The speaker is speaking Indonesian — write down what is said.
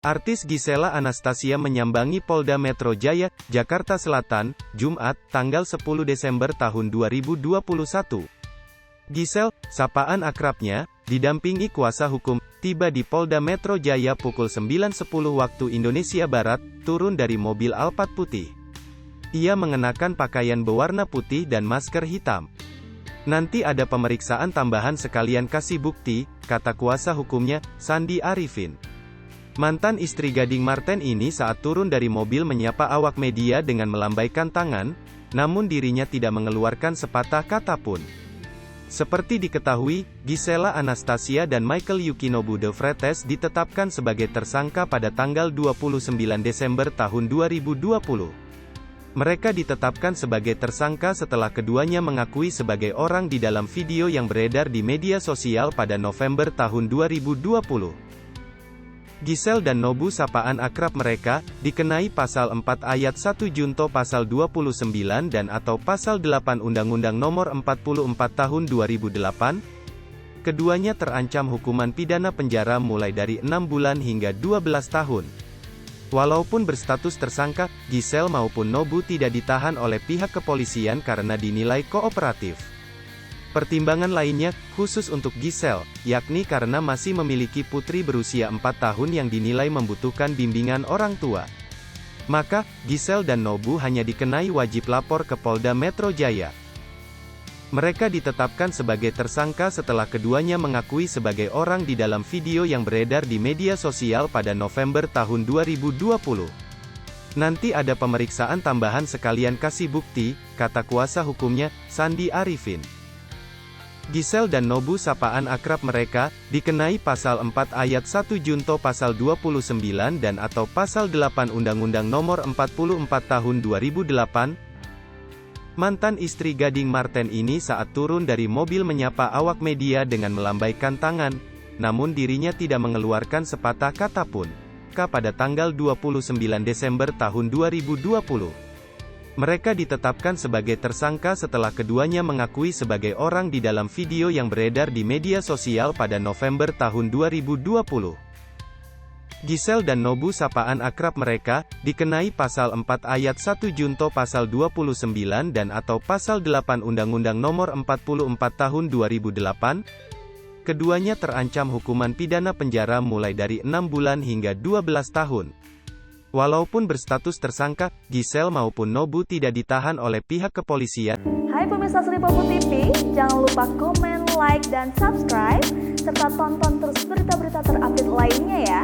Artis Gisela Anastasia menyambangi Polda Metro Jaya, Jakarta Selatan, Jumat, tanggal 10 Desember tahun 2021. Gisel, sapaan akrabnya, didampingi kuasa hukum, tiba di Polda Metro Jaya pukul 9.10 waktu Indonesia Barat, turun dari mobil Alphard putih. Ia mengenakan pakaian berwarna putih dan masker hitam. Nanti ada pemeriksaan tambahan sekalian kasih bukti, kata kuasa hukumnya, Sandi Arifin. Mantan istri Gading Marten ini saat turun dari mobil menyapa awak media dengan melambaikan tangan, namun dirinya tidak mengeluarkan sepatah kata pun. Seperti diketahui, Gisela Anastasia dan Michael Yukinobu De Vretes ditetapkan sebagai tersangka pada tanggal 29 Desember tahun 2020. Mereka ditetapkan sebagai tersangka setelah keduanya mengakui sebagai orang di dalam video yang beredar di media sosial pada November tahun 2020. Gisel dan Nobu, sapaan akrab mereka, dikenai pasal 4 ayat 1 Junto pasal 29 dan atau pasal 8 Undang-Undang Nomor 44 Tahun 2008. Keduanya terancam hukuman pidana penjara mulai dari 6 bulan hingga 12 tahun. Walaupun berstatus tersangka, Gisel maupun Nobu tidak ditahan oleh pihak kepolisian karena dinilai kooperatif. Pertimbangan lainnya, khusus untuk Gisel, yakni karena masih memiliki putri berusia 4 tahun yang dinilai membutuhkan bimbingan orang tua. Maka, Gisel dan Nobu hanya dikenai wajib lapor ke Polda Metro Jaya. Mereka ditetapkan sebagai tersangka setelah keduanya mengakui sebagai orang di dalam video yang beredar di media sosial pada November tahun 2020. Nanti ada pemeriksaan tambahan sekalian kasih bukti, kata kuasa hukumnya, Sandi Arifin. Gisel dan Nobu, sapaan akrab mereka, dikenai pasal 4 ayat 1 Junto pasal 29 dan atau pasal 8 Undang-Undang Nomor 44 Tahun 2008. Mantan istri Gading Marten ini saat turun dari mobil menyapa awak media dengan melambaikan tangan, namun dirinya tidak mengeluarkan sepatah kata pun. Pada tanggal 29 Desember tahun 2020. Mereka ditetapkan sebagai tersangka setelah keduanya mengakui sebagai orang di dalam video yang beredar di media sosial pada November tahun 2020. Gisel dan Nobu, sapaan akrab mereka, dikenai pasal 4 ayat 1 Junto pasal 29 dan atau pasal 8 Undang-Undang Nomor 44 Tahun 2008. Keduanya terancam hukuman pidana penjara mulai dari 6 bulan hingga 12 tahun. Walaupun berstatus tersangka, Gisel maupun Nobu tidak ditahan oleh pihak kepolisian. Hai pemirsa Sri Popo TV, jangan lupa komen, like, dan subscribe, serta tonton terus berita-berita terupdate lainnya ya.